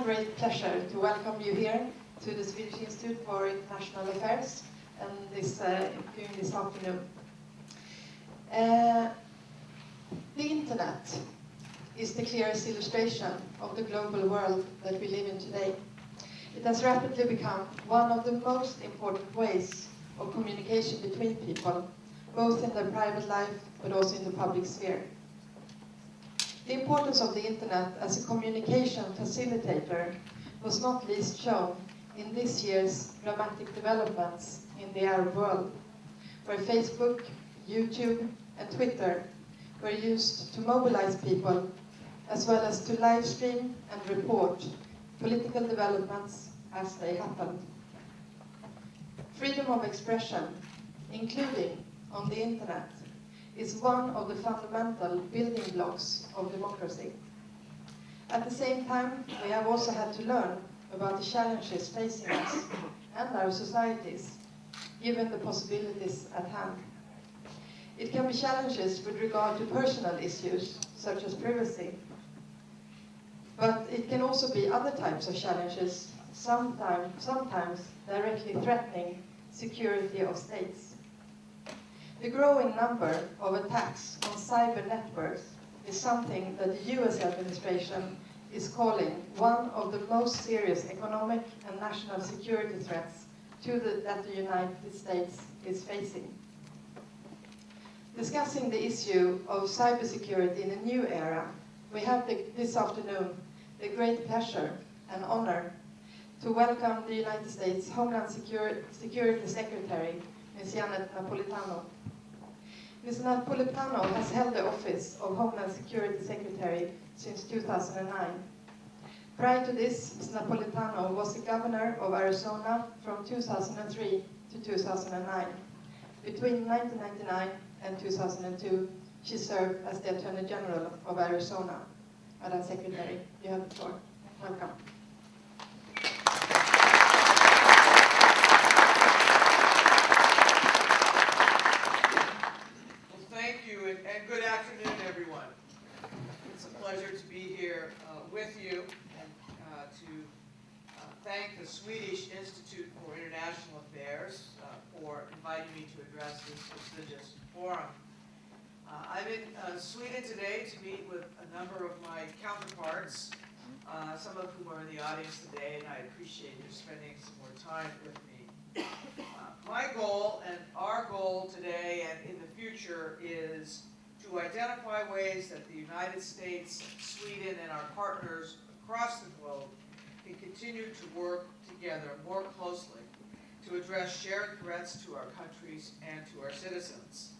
great pleasure to welcome you here to the Swedish Institute for International Affairs and during this afternoon. The Internet is the clearest illustration of the global world that we live in today. It has rapidly become one of the most important ways of communication between people, both in their private life but also in the public sphere. The importance of the Internet as a communication facilitator was not least shown in this year's dramatic developments in the Arab world, where Facebook, YouTube, and Twitter were used to mobilize people, as well as to live stream and report political developments as they happened. Freedom of expression, including on the Internet, is one of the fundamental building blocks of democracy. At the same time, we have also had to learn about the challenges facing us and our societies, given the possibilities at hand. It can be challenges with regard to personal issues, such as privacy, but it can also be other types of challenges, sometimes directly threatening security of states. The growing number of attacks on cyber networks is something that the US administration is calling one of the most serious economic and national security threats that the United States is facing. Discussing the issue of cybersecurity in a new era, we have this afternoon the great pleasure and honor to welcome the United States Homeland Security Secretary, Ms. Anna Napolitano. Ms. Napolitano has held the office of Homeland Security Secretary since 2009. Prior to this, Ms. Napolitano was the governor of Arizona from 2003 to 2009. Between 1999 and 2002, she served as the Attorney General of Arizona. Madam Secretary, you have the floor. Welcome. And good afternoon, everyone. It's a pleasure to be here with you and to thank the Swedish Institute for International Affairs for inviting me to address this prestigious forum. I'm in Sweden today to meet with a number of my counterparts, some of whom are in the audience today, and I appreciate you spending some more time with me. My goal and our goal today and in the future is to identify ways that the United States, Sweden, and our partners across the globe can continue to work together more closely to address shared threats to our countries and to our citizens.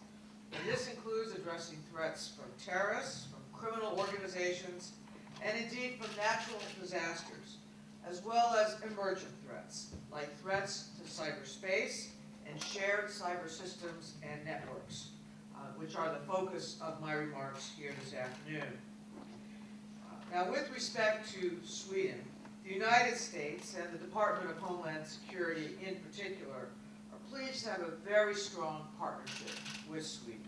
And this includes addressing threats from terrorists, from criminal organizations, and indeed from natural disasters, as well as emergent threats, like threats to cyberspace and shared cyber systems and networks, which are the focus of my remarks here this afternoon. Now, with respect to Sweden, the United States and the Department of Homeland Security in particular are pleased to have a very strong partnership with Sweden,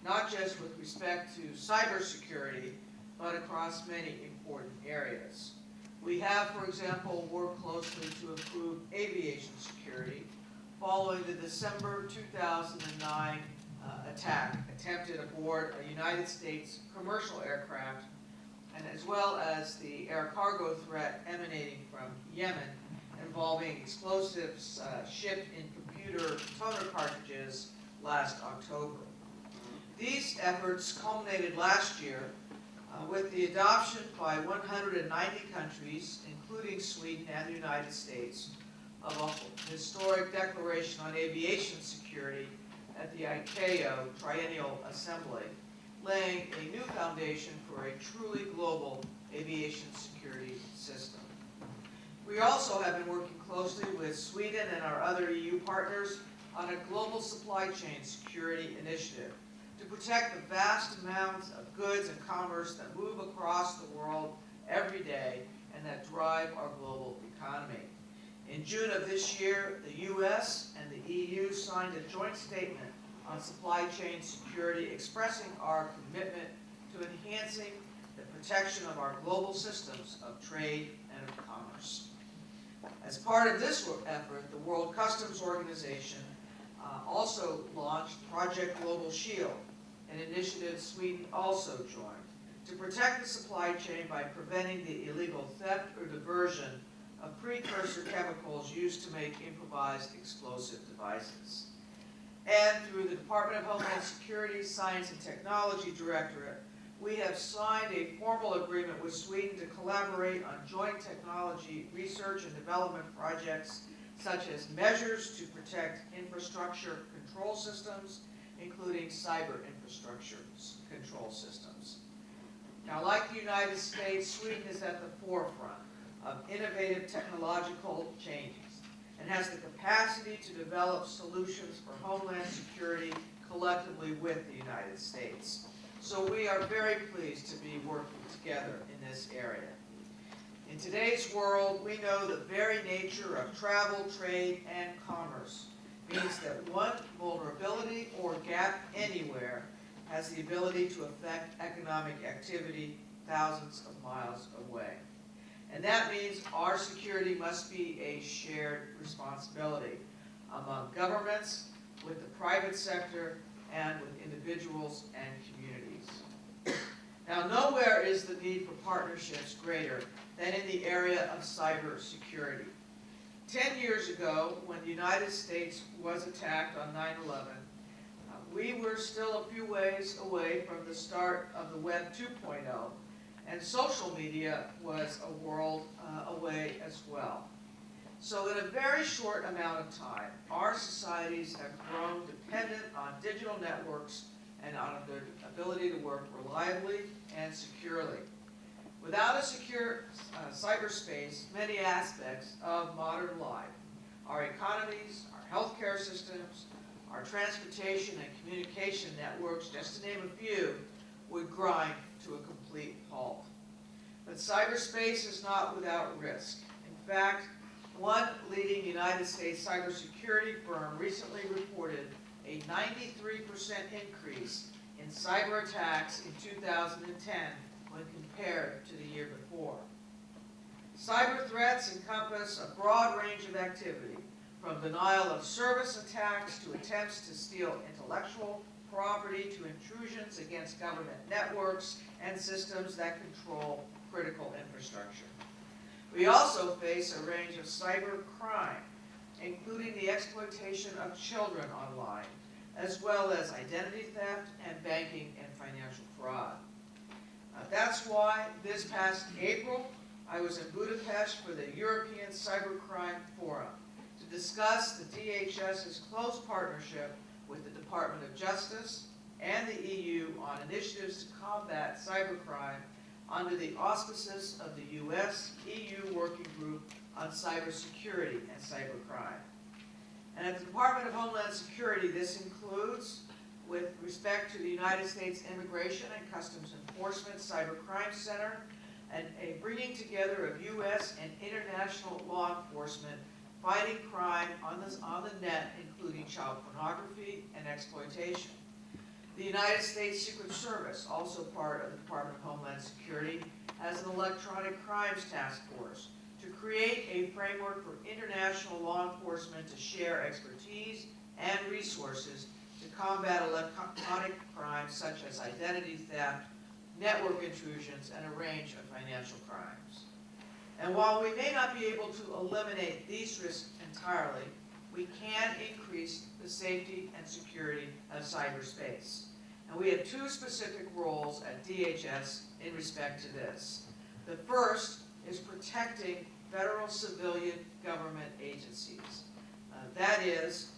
not just with respect to cybersecurity, but across many important areas. We have, for example, worked closely to improve aviation security following the December 2009 attack attempted aboard a United States commercial aircraft, and as well as the air cargo threat emanating from Yemen involving explosives shipped in computer toner cartridges last October. These efforts culminated last year with the adoption by 190 countries, including Sweden and the United States, of a historic declaration on aviation security at the ICAO Triennial Assembly, laying a new foundation for a truly global aviation security system. We also have been working closely with Sweden and our other EU partners on a global supply chain security initiative to protect the vast amounts of goods and commerce that move across the world every day and that drive our global economy. In June of this year, the US and the EU signed a joint statement on supply chain security expressing our commitment to enhancing the protection of our global systems of trade and of commerce. As part of this effort, the World Customs Organization also launched Project Global Shield, an initiative Sweden also joined, to protect the supply chain by preventing the illegal theft or diversion of precursor chemicals used to make improvised explosive devices. And through the Department of Homeland Security Science and Technology Directorate, we have signed a formal agreement with Sweden to collaborate on joint technology research and development projects, such as measures to protect infrastructure control systems, including cyber infrastructure control systems. Now, like the United States, Sweden is at the forefront of innovative technological changes and has the capacity to develop solutions for homeland security collectively with the United States. So we are very pleased to be working together in this area. In today's world, we know the very nature of travel, trade, and commerce means that one vulnerability or gap anywhere has the ability to affect economic activity thousands of miles away. And that means our security must be a shared responsibility among governments, with the private sector, and with individuals and communities. Now, nowhere is the need for partnerships greater than in the area of cybersecurity. 10 years ago, when the United States was attacked on 9/11, we were still a few ways away from the start of the Web 2.0, and social media was a world away as well. So in a very short amount of time, our societies have grown dependent on digital networks and on their ability to work reliably and securely. Without a secure cyberspace, many aspects of modern life, our economies, our healthcare systems, our transportation and communication networks, just to name a few, would grind to a complete halt. But cyberspace is not without risk. In fact, one leading United States cybersecurity firm recently reported a 93% increase in cyber attacks in 2010 when compared to the year before. Cyber threats encompass a broad range of activity, from denial of service attacks to attempts to steal intellectual property to intrusions against government networks and systems that control critical infrastructure. We also face a range of cyber crime, including the exploitation of children online, as well as identity theft and banking and financial fraud. That's why this past April, I was in Budapest for the European Cybercrime Forum to discuss the DHS's close partnership with the Department of Justice and the EU on initiatives to combat cybercrime under the auspices of the US-EU Working Group on Cybersecurity and Cybercrime. And at the Department of Homeland Security, this includes, with respect to the United States Immigration and Customs Enforcement Cybercrime Center, and a bringing together of U.S. and international law enforcement fighting crime on the net, including child pornography and exploitation. The United States Secret Service, also part of the Department of Homeland Security, has an electronic crimes task force to create a framework for international law enforcement to share expertise and resources to combat electronic crimes such as identity theft, network intrusions, and a range of financial crimes. And while we may not be able to eliminate these risks entirely, we can increase the safety and security of cyberspace. And we have two specific roles at DHS in respect to this. The first is protecting federal civilian government agencies. That is,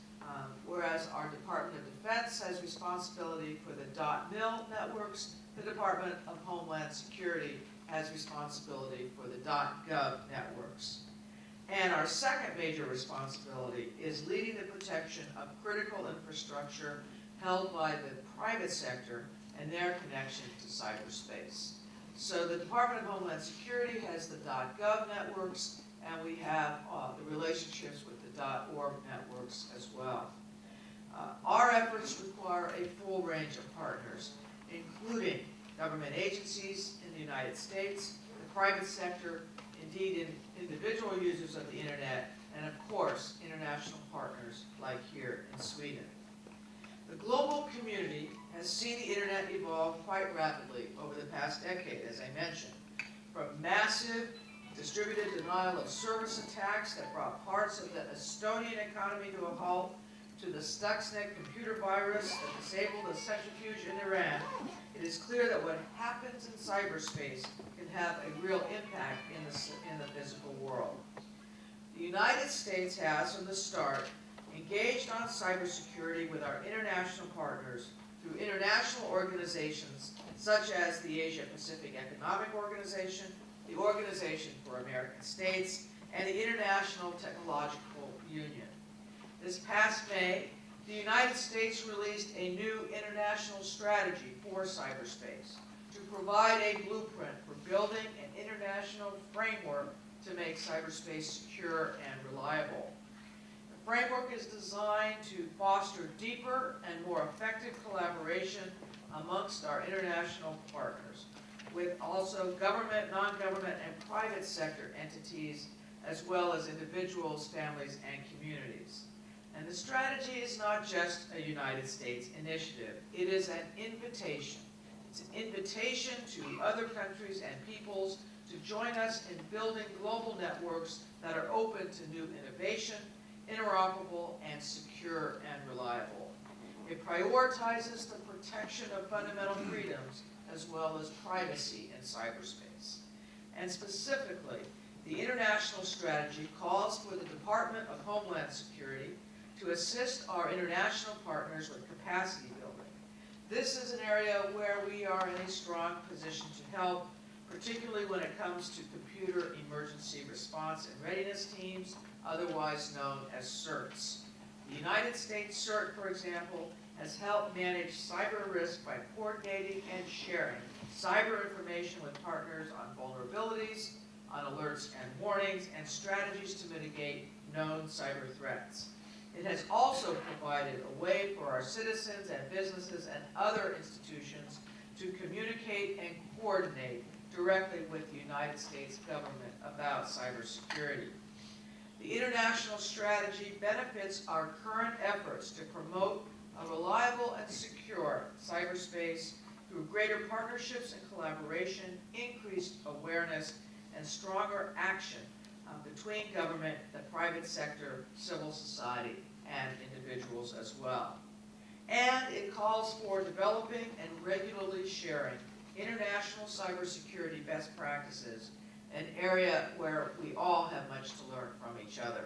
whereas our Department of Defense has responsibility for the .mil networks, the Department of Homeland Security has responsibility for the .gov networks. And our second major responsibility is leading the protection of critical infrastructure held by the private sector and their connection to cyberspace. So the Department of Homeland Security has the .gov networks, and we have the relationships with the .org networks as well. Our efforts require a full range of partners, including government agencies in the United States, the private sector, indeed in individual individual users of the internet, and of course, international partners like here in Sweden. The global community has seen the internet evolve quite rapidly over the past decade, as I mentioned, from massive distributed denial of service attacks that brought parts of the Estonian economy to a halt, to the Stuxnet computer virus that disabled a centrifuge in Iran. It is clear that what happens in cyberspace can have a real impact in the physical world. The United States has, from the start, engaged on cybersecurity with our international partners through international organizations such as the Asia-Pacific Economic Organization, the Organization for American States, and the International Technological Union. This past May, the United States released a new international strategy for cyberspace to provide a blueprint for building an international framework to make cyberspace secure and reliable. The framework is designed to foster deeper and more effective collaboration amongst our international partners, with also government, non-government, and private sector entities, as well as individuals, families, and communities. And the strategy is not just a United States initiative. It is an invitation. It's an invitation to other countries and peoples to join us in building global networks that are open to new innovation, interoperable, and secure and reliable. It prioritizes the protection of fundamental freedoms as well as privacy in cyberspace. And specifically, the international strategy calls for the Department of Homeland Security to assist our international partners with capacity building. This is an area where we are in a strong position to help, particularly when it comes to computer emergency response and readiness teams, otherwise known as CERTs. The United States CERT, for example, has helped manage cyber risk by coordinating and sharing cyber information with partners on vulnerabilities, on alerts and warnings, and strategies to mitigate known cyber threats. It has also provided a way for our citizens and businesses and other institutions to communicate and coordinate directly with the United States government about cybersecurity. The international strategy benefits our current efforts to promote a reliable and secure cyberspace through greater partnerships and collaboration, increased awareness, and stronger action between government, the private sector, civil society, and individuals as well. And it calls for developing and regularly sharing international cybersecurity best practices, an area where we all have much to learn from each other.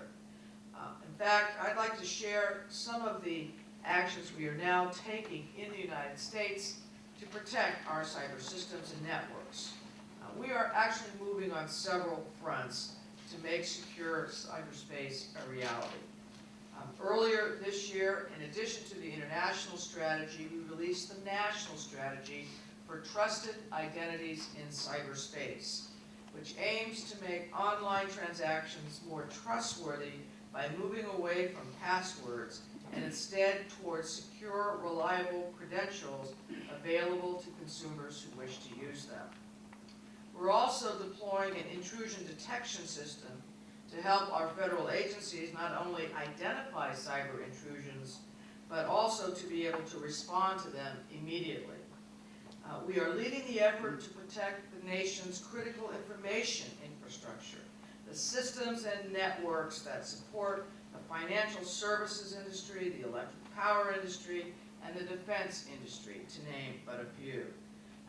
In fact, I'd like to share some of the actions we are now taking in the United States to protect our cyber systems and networks. We are actually moving on several fronts to make secure cyberspace a reality. Earlier this year, in addition to the international strategy, we released the national strategy for trusted identities in cyberspace, which aims to make online transactions more trustworthy by moving away from passwords and instead towards secure, reliable credentials available to consumers who wish to use them. We're also deploying an intrusion detection system to help our federal agencies not only identify cyber intrusions, but also to be able to respond to them immediately. We are leading the effort to protect the nation's critical information infrastructure, the systems and networks that support the financial services industry, the electric power industry, and the defense industry, to name but a few.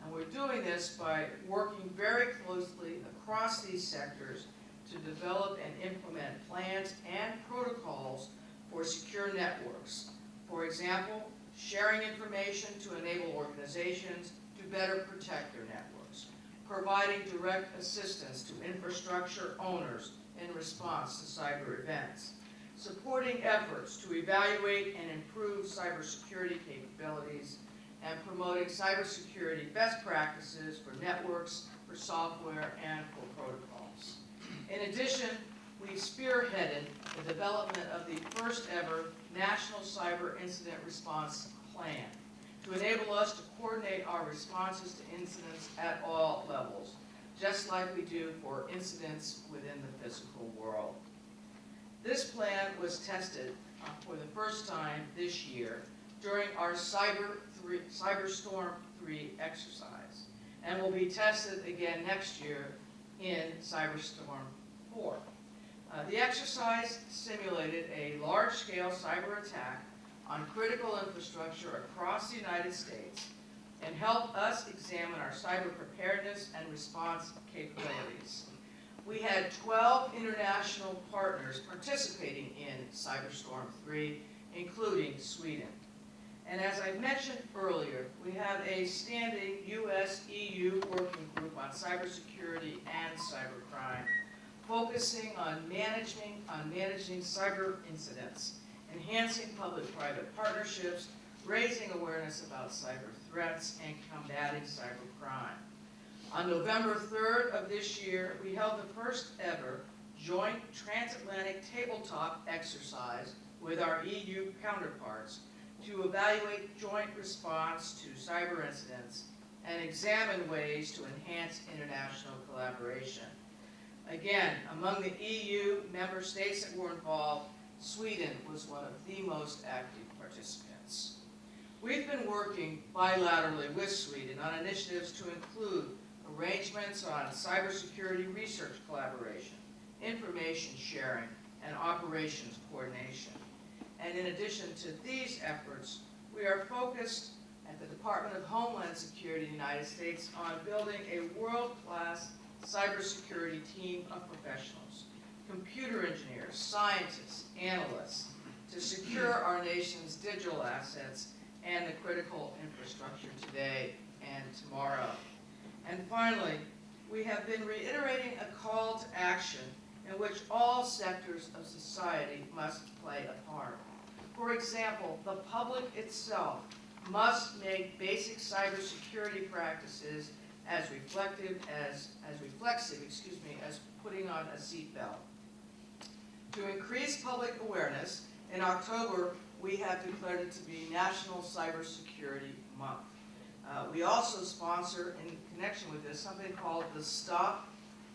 And we're doing this by working very closely across these sectors to develop and implement plans and protocols for secure networks. For example, sharing information to enable organizations to better protect their networks, providing direct assistance to infrastructure owners in response to cyber events, supporting efforts to evaluate and improve cybersecurity capabilities, and promoting cybersecurity best practices for networks, for software, and for protocols. In addition, we've spearheaded the development of the first ever National Cyber Incident Response Plan to enable us to coordinate our responses to incidents at all levels, just like we do for incidents within the physical world. This plan was tested for the first time this year during our Cyberstorm 3 exercise, and will be tested again next year in Cyberstorm 4. The exercise simulated a large-scale cyber attack on critical infrastructure across the United States and helped us examine our cyber preparedness and response capabilities. We had 12 international partners participating in Cyberstorm 3, including Sweden. And as I mentioned earlier, we have a standing US-EU working group on cybersecurity and cybercrime, focusing on managing cyber incidents, enhancing public-private partnerships, raising awareness about cyber threats, and combating cybercrime. On November 3rd of this year, we held the first ever joint transatlantic tabletop exercise with our EU counterparts to evaluate joint response to cyber incidents and examine ways to enhance international collaboration. Again, among the EU member states that were involved, Sweden was one of the most active participants. We've been working bilaterally with Sweden on initiatives to include arrangements on cybersecurity research collaboration, information sharing, and operations coordination. And in addition to these efforts, we are focused at the Department of Homeland Security in the United States on building a world-class cybersecurity team of professionals, computer engineers, scientists, analysts, to secure our nation's digital assets and the critical infrastructure today and tomorrow. And finally, we have been reiterating a call to action in which all sectors of society must play a part. For example, the public itself must make basic cybersecurity practices as reflexive as putting on a seatbelt. To increase public awareness, in October we have declared it to be National Cybersecurity Month. We also sponsor, in connection with this, something called the Stop,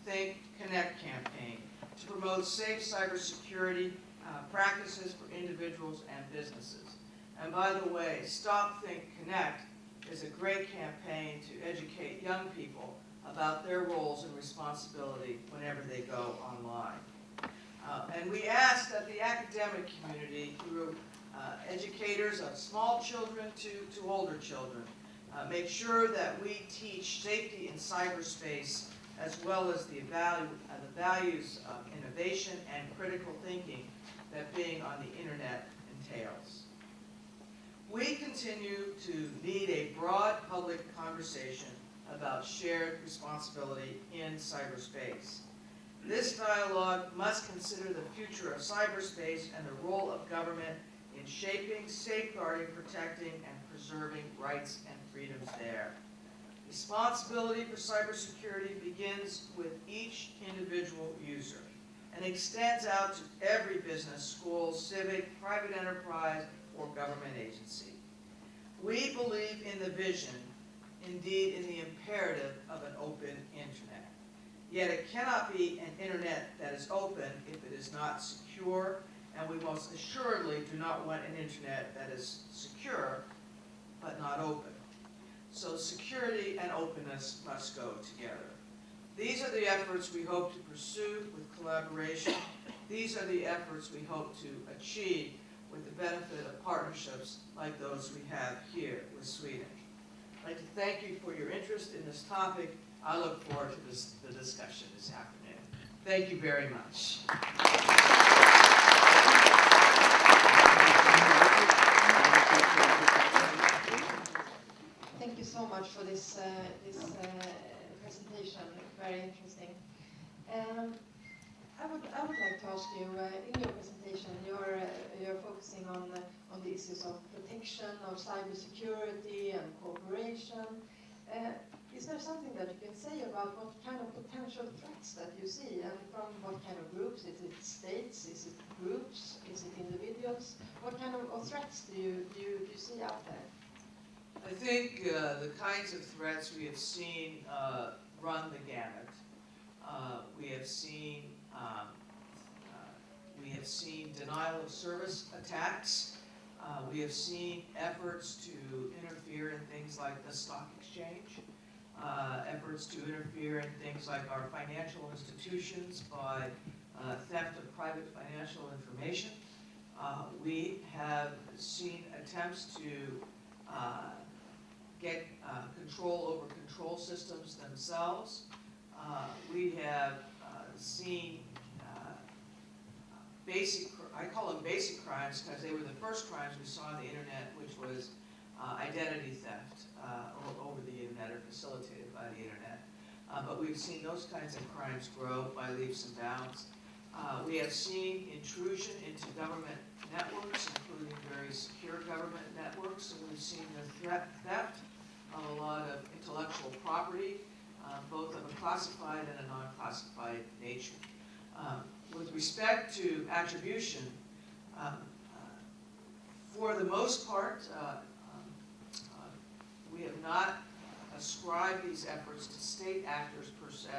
Think, Connect campaign to promote safe cybersecurity practices for individuals and businesses. And by the way, Stop, Think, Connect is a great campaign to educate young people about their roles and responsibility whenever they go online. And we ask that the academic community, through educators of small children to older children, make sure that we teach safety in cyberspace as well as the values of innovation and critical thinking that being on the internet entails. We continue to need a broad public conversation about shared responsibility in cyberspace. This dialogue must consider the future of cyberspace and the role of government in shaping, safeguarding, protecting, and preserving rights and freedoms there. Responsibility for cybersecurity begins with each individual user and extends out to every business, school, civic, private enterprise, or government agency. We believe in the vision, indeed in the imperative of an open internet. Yet it cannot be an internet that is open if it is not secure, and we most assuredly do not want an internet that is secure but not open. So security and openness must go together. These are the efforts we hope to pursue with collaboration. These are the efforts we hope to achieve with the benefit of partnerships like those we have here with Sweden. I'd like to thank you for your interest in this topic. I look forward to the discussion this afternoon. Thank you very much. Thank you so much for this presentation. Very interesting. I would like to ask you, in your presentation, you're focusing on the issues of protection, of cybersecurity and cooperation. Is there something that you can say about what kind of potential threats that you see, and from what kind of groups? Is it states? Is it groups? Is it individuals? What kind of threats do you see out there? I think the kinds of threats we have seen run the gamut. We have seen denial of service attacks. We have seen efforts to interfere in things like the stock exchange, efforts to interfere in things like our financial institutions by theft of private financial information. We have seen attempts to get control over control systems themselves. We have seen I call them basic crimes because they were the first crimes we saw on the internet, which was identity theft over the internet or facilitated by the internet. But we've seen those kinds of crimes grow by leaps and bounds. We have seen intrusion into government networks, including very secure government networks, and we've seen the theft of a lot of intellectual property, both of a classified and a non-classified nature. With respect to attribution, for the most part, we have not ascribed these efforts to state actors per se,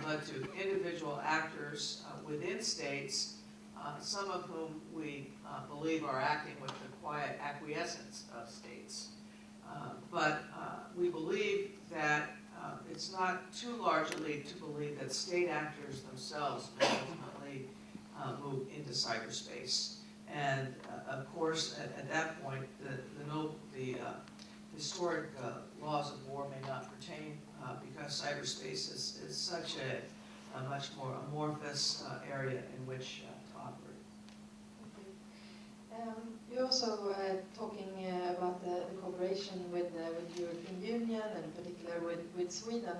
but to individual actors within states, some of whom we believe are acting with the quiet acquiescence of states. But we believe that it's not too large a leap to believe that state actors themselves will ultimately move into cyberspace. And of course, at that point, the historic laws of war may not pertain because cyberspace is such a much more amorphous area in which to operate. You're also talking about the cooperation with the European Union and in particular with Sweden.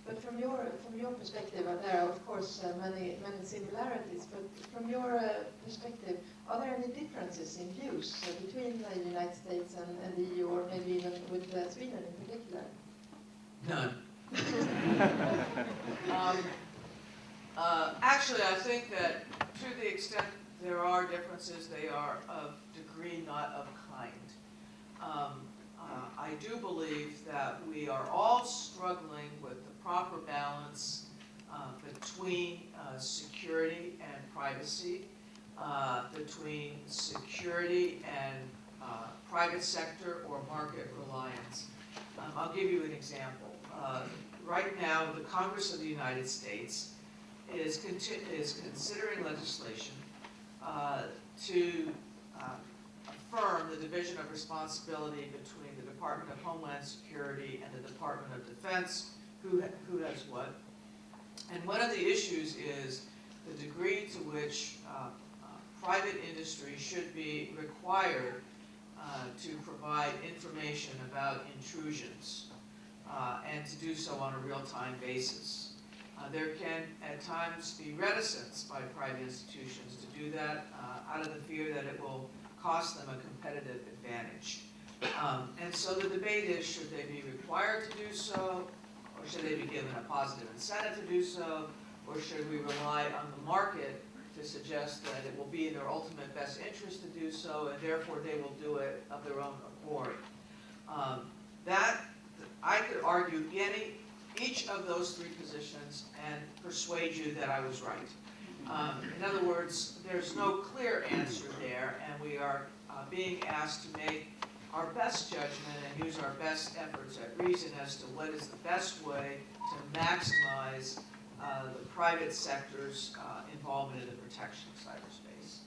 But from your perspective, there are of course many similarities. But from your perspective, are there any differences in views between the United States and the EU, or maybe even with Sweden in particular? None. Actually, I think that to the extent there are differences, they are of degree, not of kind. I do believe that we are all struggling with the proper balance between security and privacy, between security and private sector or market reliance. I'll give you an example. Right now, the Congress of the United States is considering legislation to affirm the division of responsibility between the Department of Homeland Security and the Department of Defense, who has what. And one of the issues is the degree to which private industry should be required to provide information about intrusions and to do so on a real-time basis. There can, at times, be reticence by private institutions to do that out of the fear that it will cost them a competitive advantage. And so the debate is, should they be required to do so, or should they be given a positive incentive to do so, or should we rely on the market to suggest that it will be in their ultimate best interest to do so, and therefore they will do it of their own accord. That, I could argue each of those three positions and persuade you that I was right. In other words, there's no clear answer there, and we are being asked to make our best judgment and use our best efforts at reason as to what is the best way to maximize the private sector's involvement in the protection of cyberspace.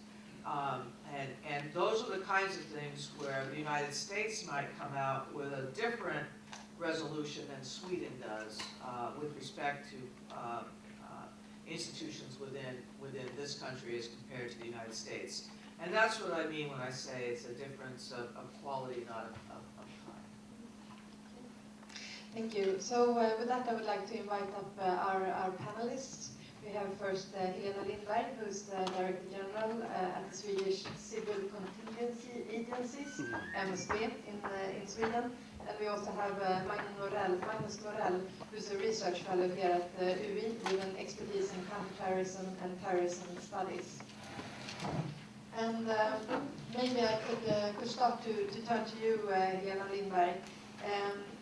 And those are the kinds of things where the United States might come out with a different resolution than Sweden does with respect to institutions within this country as compared to the United States. And that's what I mean when I say it's a difference of quality, not of kind. Thank you. So with that, I would like to invite up our panelists. We have first Helena Lindberg, who's the Director General at the Swedish Civil Contingency Agencies, MSB, in Sweden. And we also have Magnus Norell, who's a research fellow here at UI with an expertise in counterterrorism and terrorism studies. And maybe I could start to turn to you, Helena Lindberg.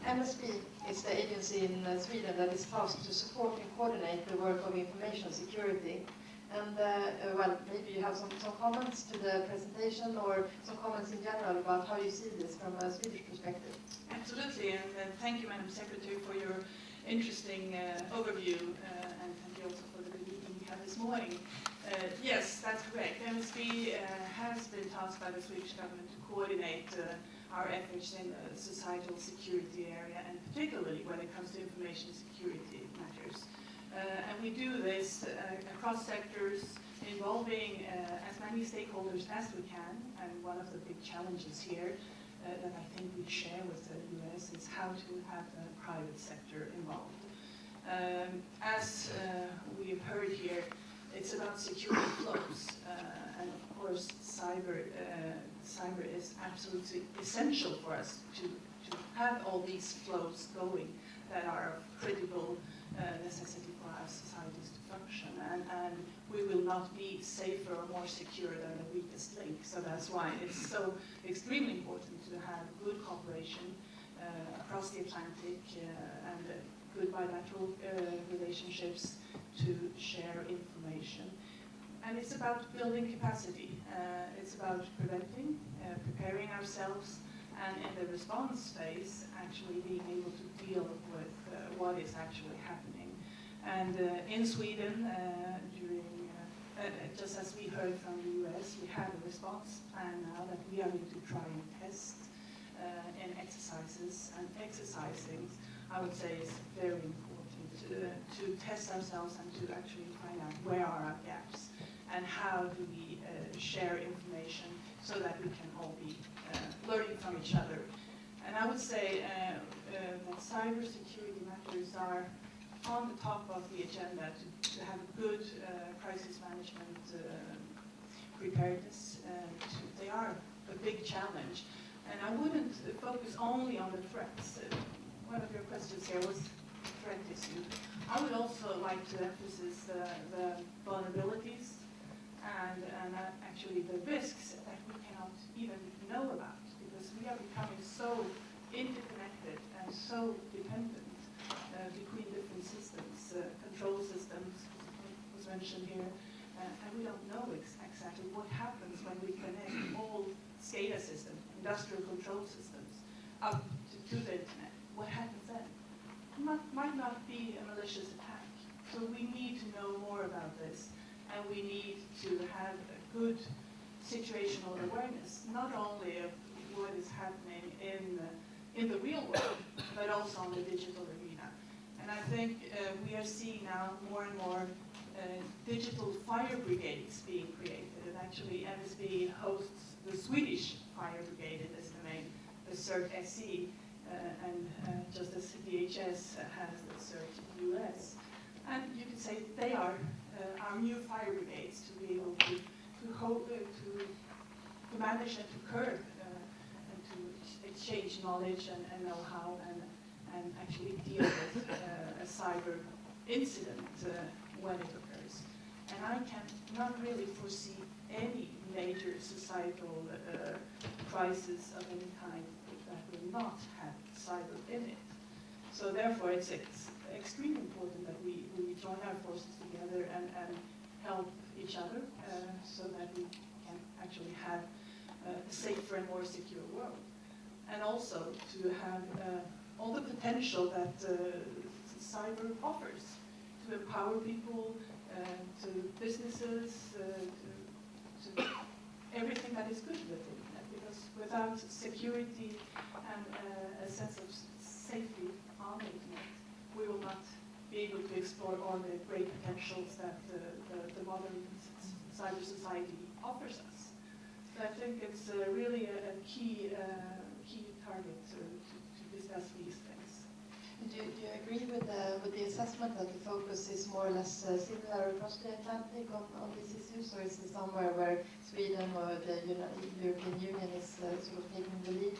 MSB is the agency in Sweden that is tasked to support and coordinate the work of information security. And well, maybe you have some comments to the presentation or some comments in general about how you see this from a Swedish perspective. Absolutely, and thank you, Madam Secretary, for your interesting overview, and thank you also for the good meeting we had this morning. Yes, that's correct. MSB has been tasked by the Swedish government to coordinate our efforts in the societal security area, and particularly when it comes to information security matters. And we do this across sectors, involving as many stakeholders as we can. And one of the big challenges here that I think we share with the US is how to have the private sector involved. As we've heard here, it's about security flows, and of course cyber is absolutely essential for us to have all these flows going that are of critical necessity for our societies to function, and we will not be safer or more secure than the weakest link. So that's why it's so extremely important to have good cooperation across the Atlantic and good bilateral relationships to share information. And it's about building capacity. It's about preventing, preparing ourselves, and in the response phase, actually being able to deal with what is actually happening. And in Sweden, just as we heard from the US, we have a response plan now that we are going to try and test in exercises. And exercising, I would say, is very important to test ourselves and to actually find out where are our gaps and how do we share information so that we can all be learning from each other. And I would say that cybersecurity matters are on the top of the agenda to have good crisis management preparedness. They are a big challenge. And I wouldn't focus only on the threats. One of your questions here was the threat issue. I would also like to emphasize the vulnerabilities and actually the risks that we cannot even know about, because we are becoming so interconnected and so dependent between different systems. Control systems was mentioned here, and we don't know exactly what happens when we connect all SCADA systems, industrial control systems, up to the internet. What happens then? Might not be a malicious attack. So we need to know more about this, and we need to have a good situational awareness, not only of what is happening in the real world, but also on the digital arena. And I think we are seeing now more and more digital fire brigades being created. And actually, MSB hosts the Swedish fire brigade as the name, the CERT SE, and just as DHS has the CERT US. And you could say they are our new fire brigades to be able to manage and to curb and to exchange knowledge and know-how and actually deal with a cyber incident when it occurs. And I cannot really foresee any major societal crisis of any kind that will not have cyber in it. So therefore, it's extremely important that we join our forces together and help each other so that we can actually have a safer and more secure world. And also to have all the potential that cyber offers to empower people, to businesses, to everything that is good with it. Because without security and a sense of safety on the internet, we will not be able to explore all the great potentials that the modern cyber society offers us. So I think it's really a key target to discuss these things. Do you agree with the assessment that the focus is more or less similar across the Atlantic on these issues, or is it somewhere where Sweden or the European Union is sort of taking the lead?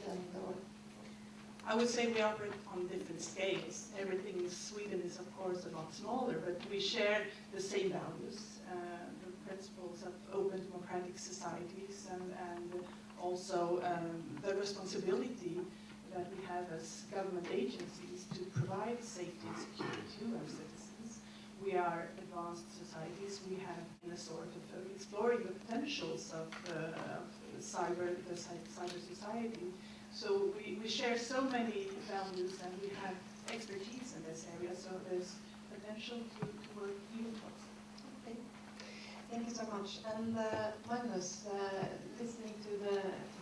I would say we operate on different scales. Everything in Sweden is, of course, a lot smaller, but we share the same values, the principles of open democratic societies, and also the responsibility that we have as government agencies to provide safety and security to our citizens. we are advanced societies. We have been a sort of exploring the potentials of cyber society. So we share so many values and we have expertise in this area. So there's potential to work even closer. Okay. Thank you so much. And Magnus, listening to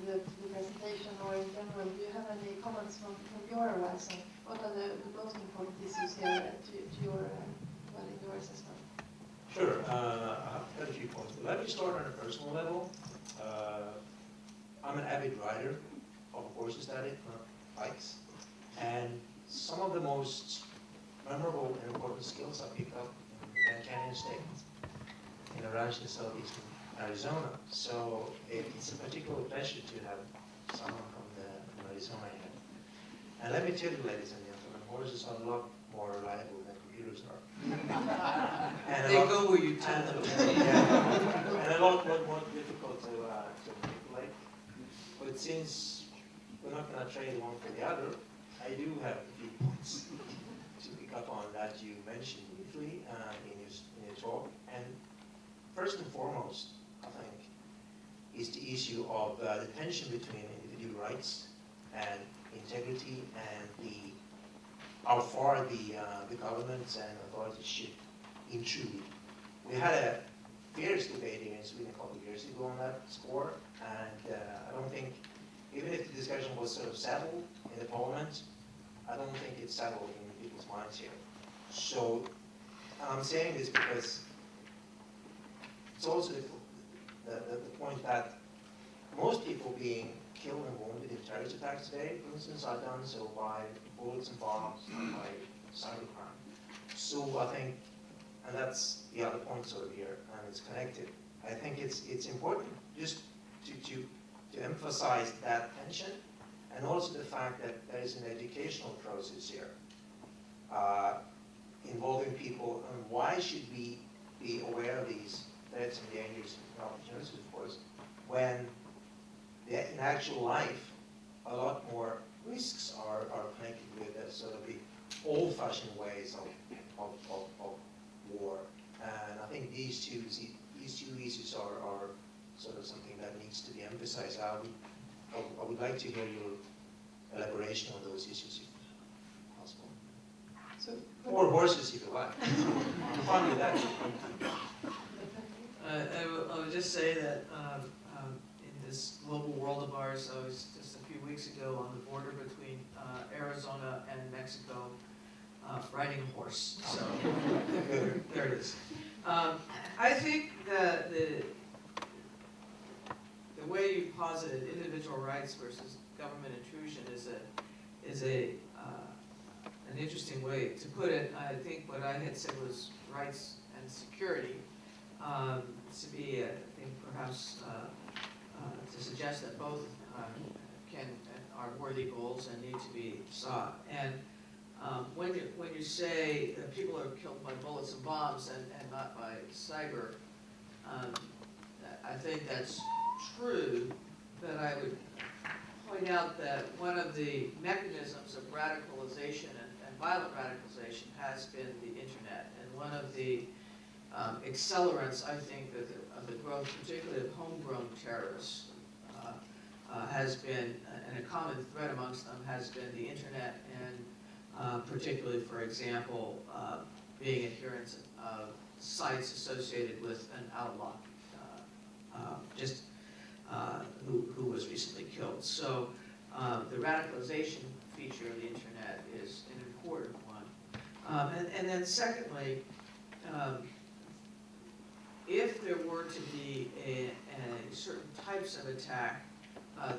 the presentation, or in general, do you have any comments from your horizon? What are the most important issues here to your in your assessment? Sure. I have quite a few points. But let me start on a personal level. I'm an avid rider of horses that it, not bikes. And some of the most memorable and important skills I picked up in Grand Canyon State, in a ranch in southeastern Arizona. So it's a particular pleasure to have someone from Arizona here. And let me tell you, ladies and gentlemen, horses are a lot more reliable than computers are. And They go where you tell them. And a lot more difficult to manipulate. But since we're not going to trade one for the other, I do have a few points to pick up on that you mentioned briefly in your talk. And first and foremost, I think, is the issue of the tension between individual rights and integrity and how far the governments and authorities should intrude. We had a fierce debate here in Sweden a couple of years ago on that score, and I don't think, even if the discussion was sort of settled in the parliament, I don't think it's settled in people's minds here. So I'm saying this because it's also the point that most people being killed and wounded in terrorist attacks today, for instance, are done so by bullets and bombs, not by cybercrime. So I think, and that's the other point sort of here, and it's connected. I think it's important just to emphasize that tension, and also the fact that there is an educational process here involving people, and why should we be aware of these threats and dangers and opportunities, of course, when in actual life a lot more risks are connected with sort of the old-fashioned ways of war. And I think these two issues are sort of something that needs to be emphasized. I would like to hear your elaboration on those issues, if possible. So, or horses, if you like. I'm fine with that. I would just say that in this global world of ours, I was just a few weeks ago on the border between Arizona and Mexico riding a horse. So there it is. I think that the way you posited individual rights versus government intrusion is an interesting way to put it. I think what I had said was rights and security. To be, I think, perhaps to suggest that both can and are worthy goals and need to be sought. And when you say that people are killed by bullets and bombs and not by cyber, I think that's true. But I would point out that one of the mechanisms of radicalization and violent radicalization has been the internet, and one of the accelerants, I think, of the growth, particularly of homegrown terrorists, has been, and a common thread amongst them has been the internet, and particularly, for example, being adherents of sites associated with an outlaw, who was recently killed. So the radicalization feature of the internet is an important one. And then secondly, if there were to be certain types of attack,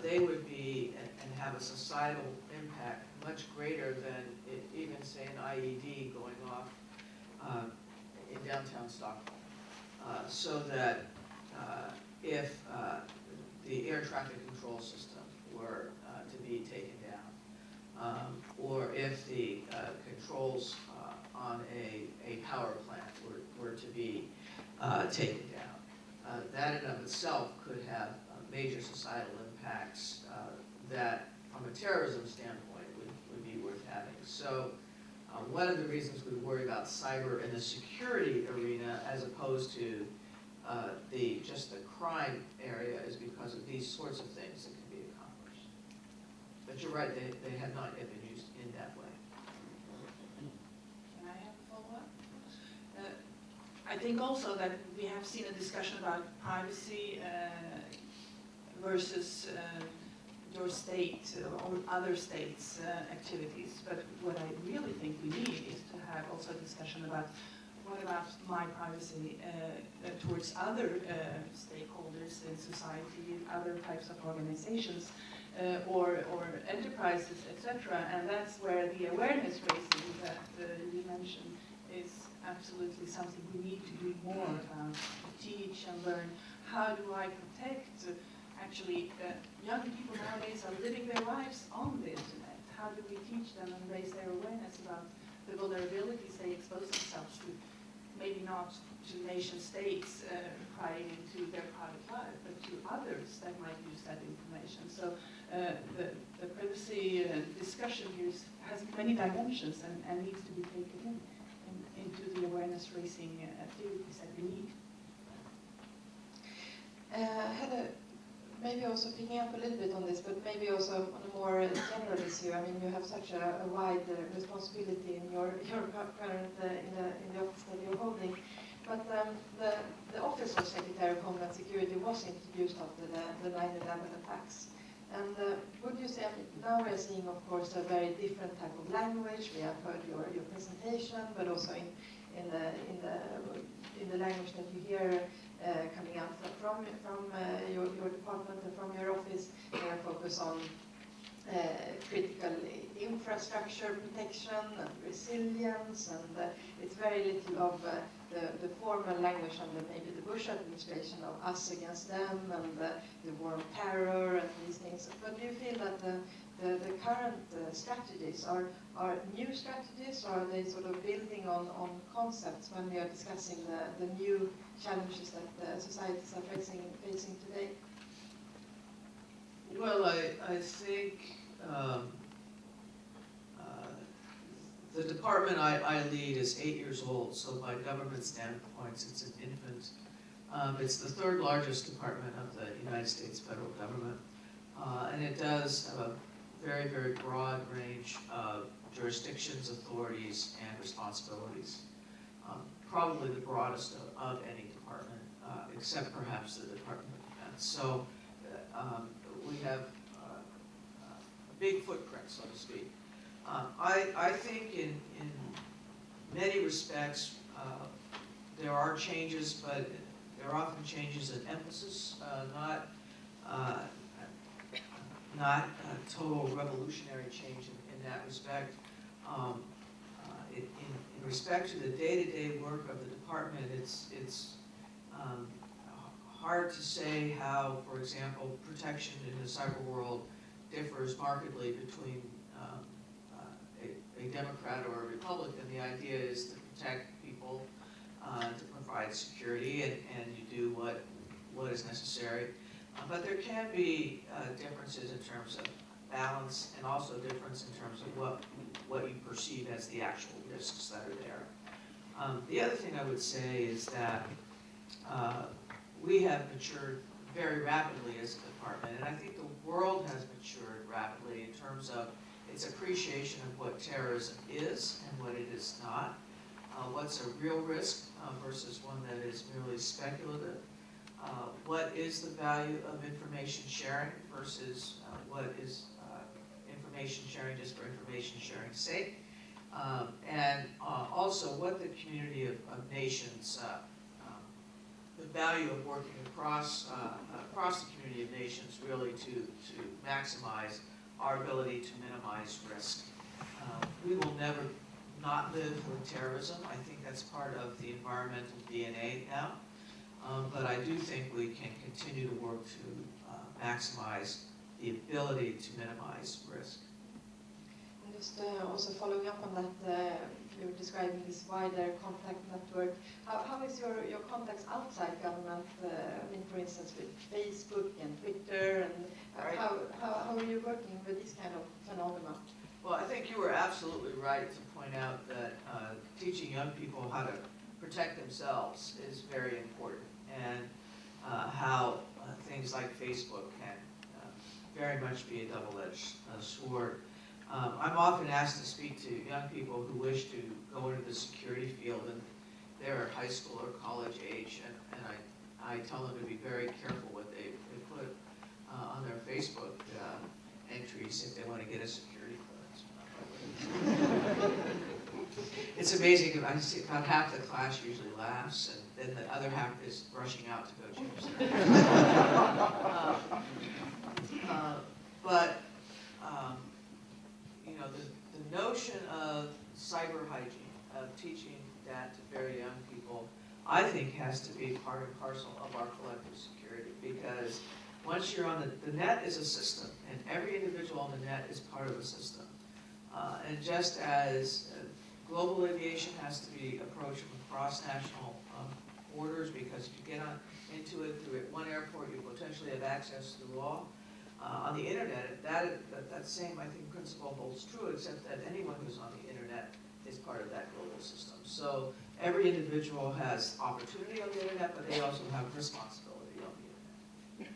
they would be and have a societal impact much greater than even, say, an IED going off in downtown Stockholm. So that if the air traffic control system were to be taken down, or if the controls on a power plant were to be taken down, that in of itself could have major societal impacts that, from a terrorism standpoint, would be worth having. So One of the reasons we worry about cyber in the security arena as opposed to just the crime area is because of these sorts of things that can be accomplished. But you're right, they have not yet been used in that way. Can I have a follow-up? I think also that we have seen a discussion about privacy versus your state or other states' activities. But what I really think we need is to have also a discussion about what about my privacy towards other stakeholders in society, other types of organizations, or enterprises, etc. And that's where the awareness raising that you mentioned is absolutely something we need to do more about, to teach and learn. How do I protect? Actually, young people nowadays are living their lives on the internet. How do we teach them and raise their awareness about the vulnerabilities they expose themselves to? Maybe not to nation states prying into their private life, but to others that might use that information. So the privacy discussion here has many dimensions and needs to be taken into the awareness raising activities that we need. Heather, maybe also picking up a little bit on this, but maybe also on a more general issue. I mean, you have such a wide responsibility in your current in the office that you're holding. But the Office of Secretary of Homeland Security was introduced after the 9/11 attacks. And would you say, I mean, now we're seeing, of course, a very different type of language. We have heard your presentation, but also in the language that you hear coming out from your department and from your office. They are focused on critical infrastructure protection and resilience, and it's very little of the formal language under maybe the Bush administration of us against them and the war on terror and these things. But do you feel that the current strategies are new strategies, or are they sort of building on concepts when we are discussing the new challenges that the societies are facing today? Well, I think the department I lead is 8 years old, so by government standpoints, it's an infant. It's the third largest department of the United States federal government, and it does have a very, very broad range of jurisdictions, authorities, and responsibilities. Probably the broadest of any department, except perhaps the Department of Defense. So we have a big footprint, so to speak. I think in many respects there are changes, but there are often changes in emphasis, not a total revolutionary change in that respect. In respect to the day-to-day work of the department, it's hard to say how, for example, protection in the cyber world differs markedly between a Democrat or a Republican. The idea is to protect people, to provide security, and you do what is necessary. But there can be differences in terms of balance, and also difference in terms of what you perceive as the actual risks that are there. The other thing I would say is that we have matured very rapidly as a department, and I think the world has matured rapidly in terms of its appreciation of what terrorism is and what it is not, what's a real risk versus one that is merely speculative, what is the value of information sharing versus what is information sharing just for information sharing's sake, and also what the community of nations, the value of working across the community of nations really to maximize our ability to minimize risk. We will never not live with terrorism. I think that's part of the environmental DNA now. But I do think we can continue to work to maximize the ability to minimize risk. And just also following up on that, you're describing this wider contact network. How is your contacts outside government? I mean, for instance, with Facebook and Twitter, and how are you working with this kind of phenomena? Well, I think you were absolutely right to point out that teaching young people how to protect themselves is very important, and how things like Facebook can very much be a double-edged sword. I'm often asked to speak to young people who wish to go into the security field, and they're high school or college age, and I tell them to be very careful what they put on their Facebook entries if they want to get a security clearance. It's amazing, I see about half the class usually laughs, and then the other half is rushing out to go change their but you know, the notion of cyber hygiene, of teaching that to very young people, I think has to be part and parcel of our collective security, because once you're on the net is a system, and every individual on the net is part of a system. And just as global aviation has to be approached from across national borders, because if you get into it through one airport, you potentially have access to the law. On the internet, that same, I think, principle holds true, except that anyone who's on the internet is part of that global system. So every individual has opportunity on the internet, but they also have responsibility on the internet.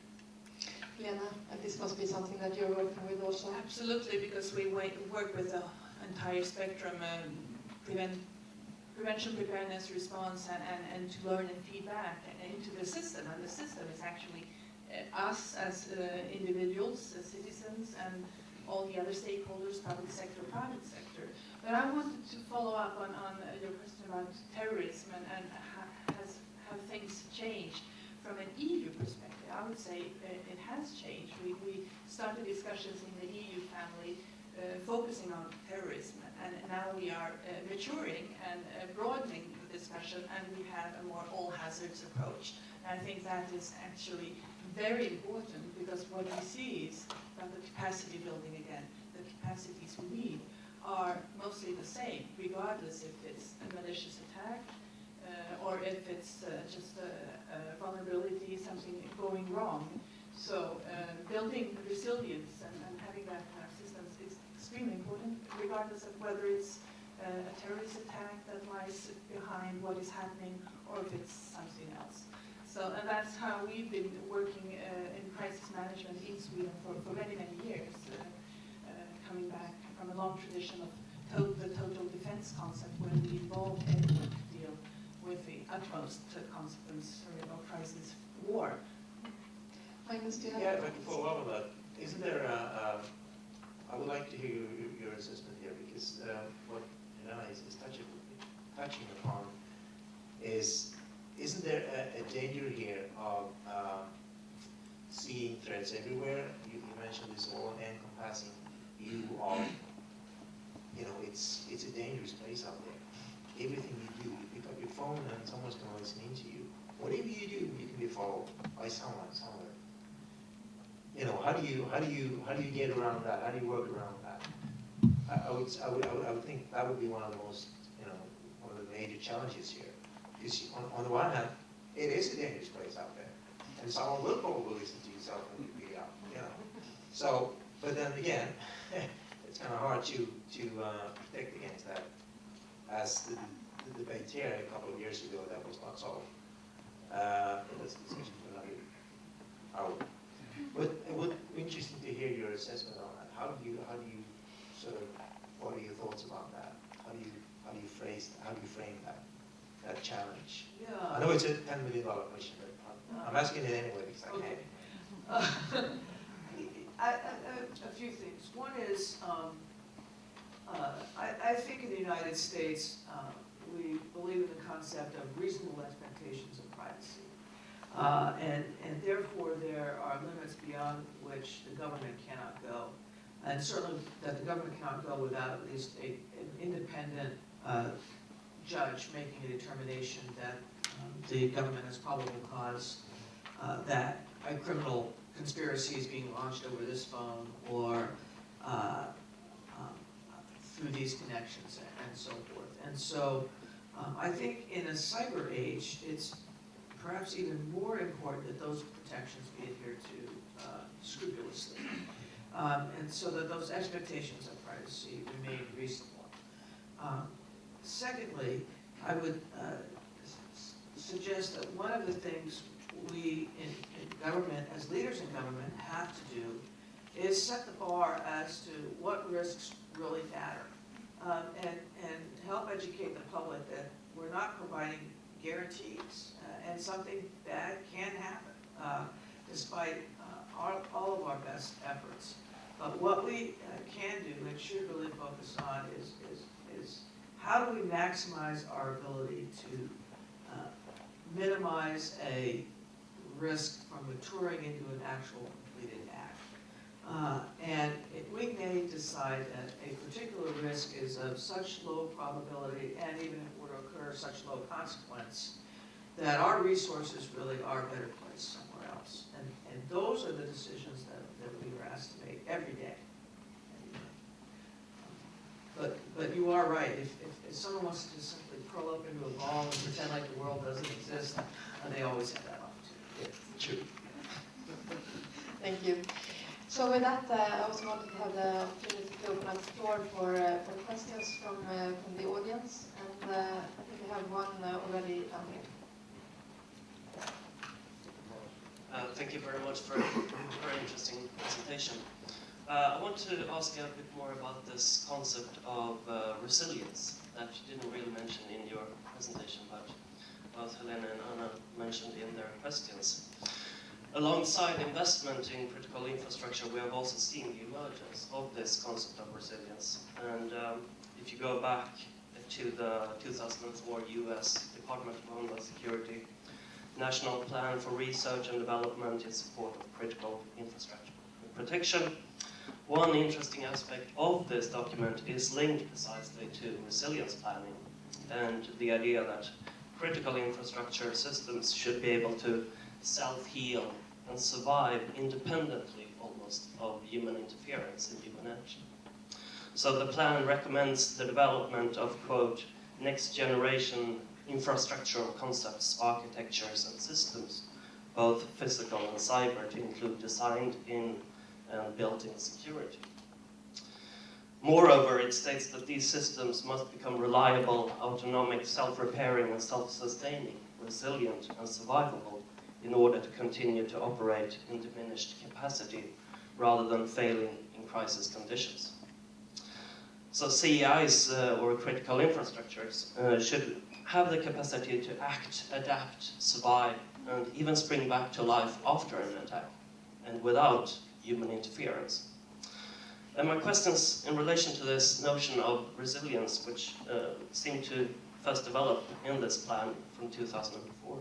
Helena, and this must be something that you're working with also. Absolutely, because we work with the entire spectrum, prevention, preparedness, response, and to learn and feedback into the system. And the system is actually us as individuals, as citizens, and all the other stakeholders, public sector, private sector. But I wanted to follow up on your question about terrorism and have things changed from an EU perspective. I would say it has changed. We started discussions in the EU family focusing on terrorism, and now we are maturing and broadening the discussion, and we have a more all hazards approach. And I think that is actually very important, because what we see is that the capacity building again, the capacities we need are mostly the same, regardless if it's a malicious attack or if it's just a vulnerability, something going wrong. So building resilience and having that in our systems is extremely important, regardless of whether it's a terrorist attack that lies behind what is happening or if it's something else. So, and that's how we've been working in crisis management in Sweden for many, many years, coming back from a long tradition of the total defense concept, where we involve everyone to deal with the utmost consequence of crisis war. Magnus, do you have? Yeah, if I can follow up on that. Isn't there I would like to hear your assessment here, because what Helena is touching upon is, isn't there a danger here of seeing threats everywhere? You mentioned this all-encompassing view of, you know, it's a dangerous place out there. Everything you do, you pick up your phone and someone's going to listen in to you. Whatever you do, you can be followed by someone somewhere. You know, how do you get around that? How do you work around that? I would think that would be one of the most, you know, one of the major challenges here. Because on the one hand, it is a dangerous place out there, and someone will probably listen to yourself when you be out, you know. So, but then again, it's kind of hard to protect against that. As the debate here a couple of years ago, that was not solved. But that's a discussion for another hour. But it would be interesting to hear your assessment on that. How do you sort of, what are your thoughts about that? How do you frame that challenge? Yeah. I know it's a $10 million question, but I'm asking it anyway because I can. A few things. One is, I think in the United States, we believe in the concept of reasonable expectations of privacy. And therefore there are limits beyond which the government cannot go. And certainly that the government cannot go without at least an independent judge making a determination that the government has probable cause that a criminal conspiracy is being launched over this phone or through these connections and so forth. And so I think in a cyber age, it's perhaps even more important that those protections be adhered to scrupulously. and so that those expectations of privacy remain reasonable. Secondly, I would suggest that one of the things we in government, as leaders in government, have to do is set the bar as to what risks really matter, and help educate the public that we're not providing guarantees, and something bad can happen, despite all of our best efforts. But what we can do and should really focus on is how do we maximize our ability to minimize a risk from maturing into an actual completed act. And we may decide that a particular risk is of such low probability, and even if it were to occur, such low consequence, that our resources really are better placed somewhere else. And those are the decisions that we are asked to make every day. But you are right. If someone wants to just simply curl up into a ball and pretend like the world doesn't exist, they always have that opportunity. True. Thank you. So with that, I also wanted to have the opportunity to open up the floor for questions from the audience. And I think we have one already down here. Thank you very much for a very interesting presentation. I want to ask you a bit more about this concept of resilience that you didn't really mention in your presentation, but both Helena and Anna mentioned in their questions. Alongside investment in critical infrastructure, we have also seen the emergence of this concept of resilience. And if you go back to the 2004 US Department of Homeland Security National Plan for Research and Development in Support of Critical Infrastructure Protection, one interesting aspect of this document is linked precisely to resilience planning and the idea that critical infrastructure systems should be able to self-heal and survive independently almost of human interference and human action. So the plan recommends the development of, quote, next generation infrastructural concepts, architectures and systems, both physical and cyber, to include designed in and built-in security. Moreover, it states that these systems must become reliable, autonomic, self-repairing and self-sustaining, resilient and survivable in order to continue to operate in diminished capacity rather than failing in crisis conditions. So CEIs, or critical infrastructures, should have the capacity to act, adapt, survive, and even spring back to life after an attack, and without human interference. And my questions in relation to this notion of resilience, which seemed to first develop in this plan from 2004,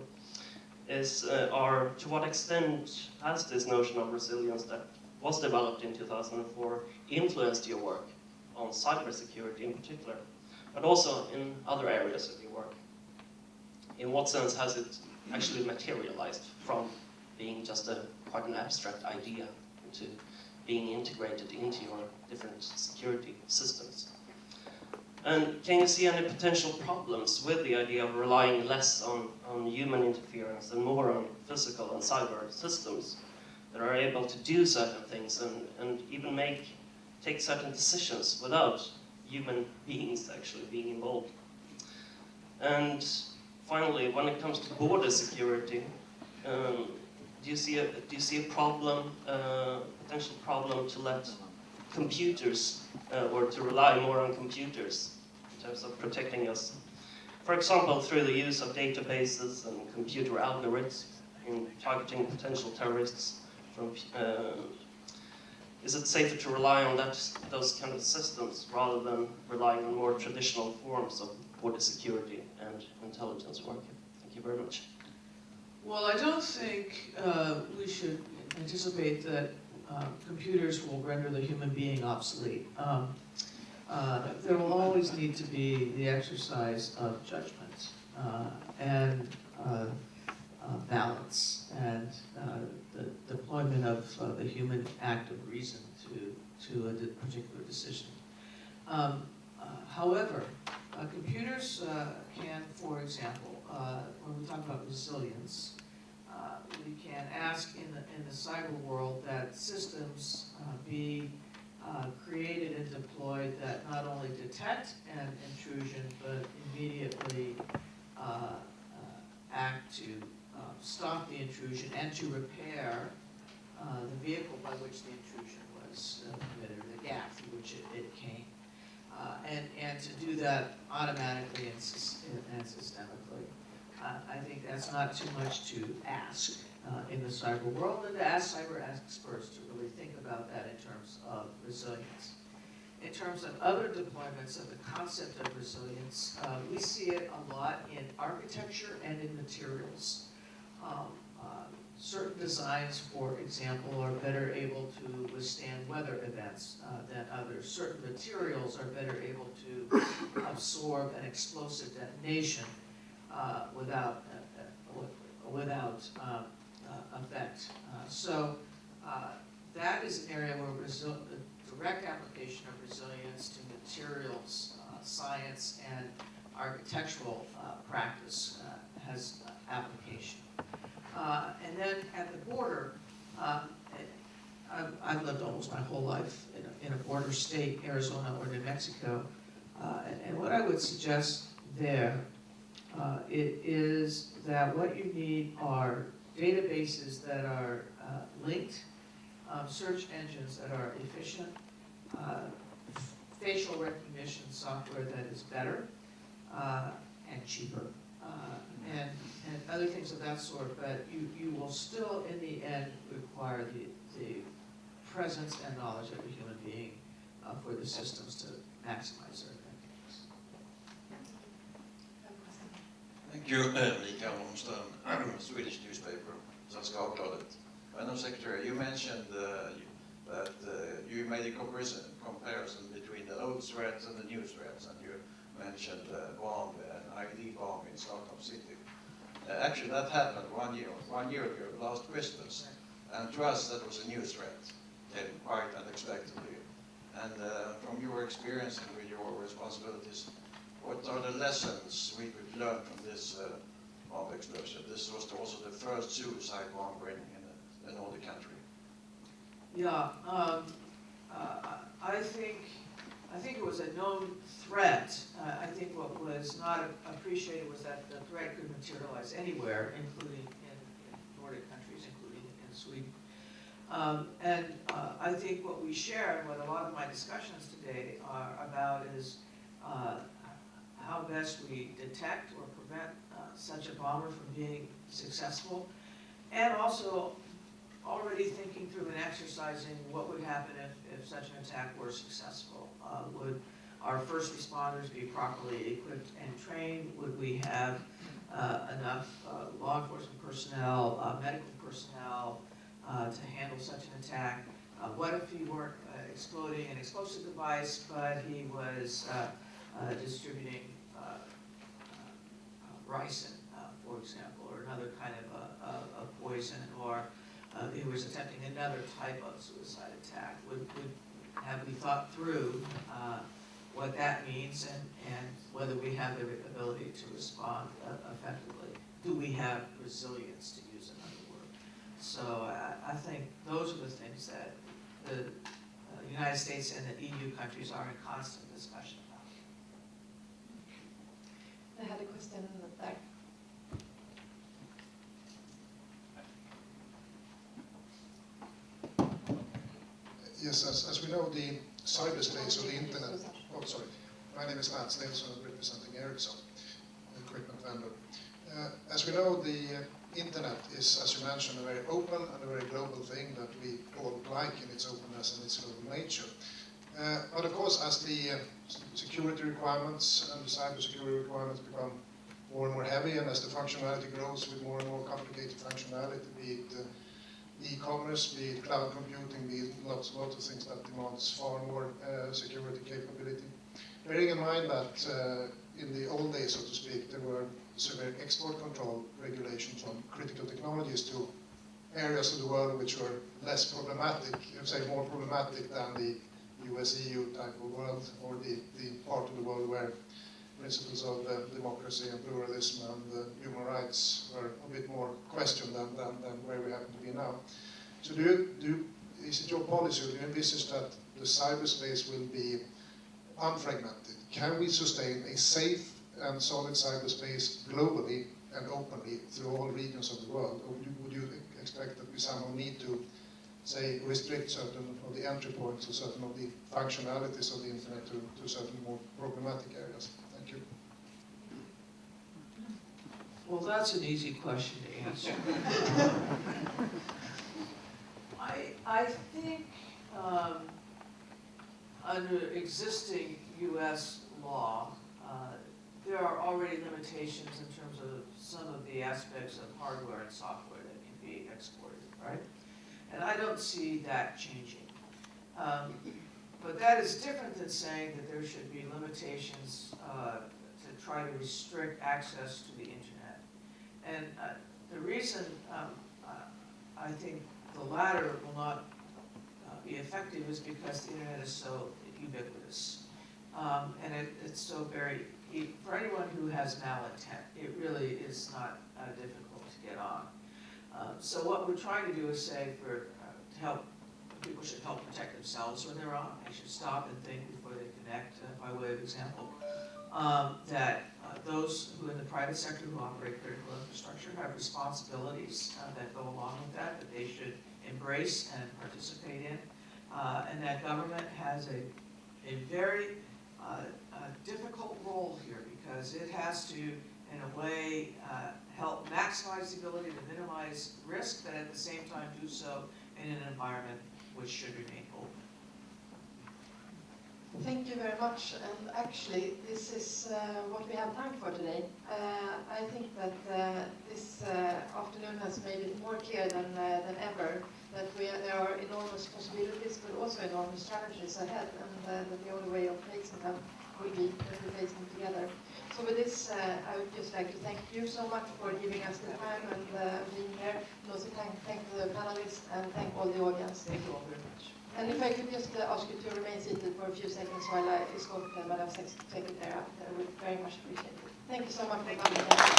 are to what extent has this notion of resilience that was developed in 2004 influenced your work on cybersecurity in particular, but also in other areas of your work? In what sense has it actually materialized from being just quite an abstract idea to being integrated into your different security systems? And can you see any potential problems with the idea of relying less on human interference and more on physical and cyber systems that are able to do certain things and even take certain decisions without human beings actually being involved? And finally, when it comes to border security, do you see a problem, potential problem to let computers or to rely more on computers in terms of protecting us? For example, through the use of databases and computer algorithms in targeting potential terrorists. Is it safer to rely on those kind of systems rather than relying on more traditional forms of border security and intelligence work? Thank you very much. Well, I don't think we should anticipate that computers will render the human being obsolete. There will always need to be the exercise of judgment and balance and the deployment of the human act of reason to a particular decision. However, computers can, for example, when we talk about resilience, we can ask in in the cyber world that systems be created and deployed that not only detect an intrusion, but immediately act to stop the intrusion and to repair the vehicle by which the intrusion was committed, or the gap through which it came. And to do that automatically and systemically. I think that's not too much to ask in the cyber world, and to ask cyber experts to really think about that in terms of resilience. In terms of other deployments of the concept of resilience, we see it a lot in architecture and in materials. Certain designs, for example, are better able to withstand weather events than others. Certain materials are better able to absorb an explosive detonation without effect. So that is an area where the direct application of resilience to materials, science, and architectural practice has application. And then at the border, I've lived almost my whole life in a border state, Arizona or New Mexico. And what I would suggest there it is that what you need are databases that are linked, search engines that are efficient, facial recognition software that is better and cheaper, and other things of that sort, but you will still, in the end, require the presence and knowledge of a human being for the systems to maximize their effectiveness. Thank you, Mikael Holmström, Swedish newspaper, Svenska Dagbladet. Madam Secretary, you mentioned that you made a comparison between the old threats and the new threats, and you mentioned bomb and ID bomb in Stockholm City. Actually, that happened 1 year ago, last Christmas, and to us that was a new threat, came quite unexpectedly. And from your experience and with your responsibilities, what are the lessons we could learn from this bomb explosion? This was also the first suicide bomber in the Nordic country. Yeah, I think it was a known threat. I think what was not appreciated was that the threat could materialize anywhere, including in Nordic countries, including in Sweden. And I think what we share, and what a lot of my discussions today are about, is how best we detect or prevent such a bomber from being successful, and also already thinking through and exercising what would happen if such an attack were successful. Would our first responders be properly equipped and trained? Would we have enough law enforcement personnel, medical personnel to handle such an attack? What if he weren't exploding an explosive device, but he was distributing ricin, for example, or another kind of poison, or he was attempting another type of suicide attack? Have we thought through what that means, and whether we have the ability to respond effectively? Do we have resilience, to use another word? So I think those are the things that the United States and the EU countries are in constant discussion about. I had a question there. Yes, as we know, the cyberspace or the internet. Oh, sorry. My name is Mats Nilsson, representing Ericsson, equipment vendor. As we know, the internet is, as you mentioned, a very open and a very global thing that we all like in its openness and its global nature. But of course, as the security requirements and the cybersecurity requirements become more and more heavy, and as the functionality grows with more and more complicated functionality, be it e-commerce, be it cloud computing, be it lots of things that demands far more security capability. Bearing in mind that in the old days, so to speak, there were severe export control regulations on critical technologies to areas of the world which were less problematic, say more problematic than the US-EU type of world, or the part of the world where principles of democracy and pluralism and human rights were a bit more questioned than where we happen to be now. So is it your policy, or do you envisage that the cyberspace will be unfragmented? Can we sustain a safe and solid cyberspace globally and openly through all regions of the world? Or would you expect that we somehow need to, say, restrict certain of the entry points or certain of the functionalities of the internet to certain more problematic areas? Thank you. Well, that's an easy question to answer. I think under existing U.S. law, there are already limitations in terms of some of the aspects of hardware and software that can be exported, right? And I don't see that changing. But that is different than saying that there should be limitations to try to restrict access to the internet. And the reason I think the latter will not be effective is because the internet is so ubiquitous. And it's so very, for anyone who has malintent, it really is not difficult to get on. So what we're trying to do is say people should help protect themselves when they're on. They should stop and think before they connect, by way of example. That those who in the private sector who operate critical infrastructure have responsibilities that go along with that they should embrace and participate in. And that government has a very difficult role here because it has to, in a way, help maximize the ability to minimize risk, but at the same time do so in an environment which should remain open. Thank you very much. And actually, this is what we have time for today. I think that this afternoon has made it more clear than ever that there are enormous possibilities, but also enormous challenges ahead, and that the only way of facing them will be that we face them together. So with this, I would just like to thank you so much for giving us the time and being here. And also thank the panelists and thank all the audience. Thank you all very much. And if I could just ask you to remain seated for a few seconds while I escort Madam Secretary out, I would very much appreciate it. Thank you so much for coming.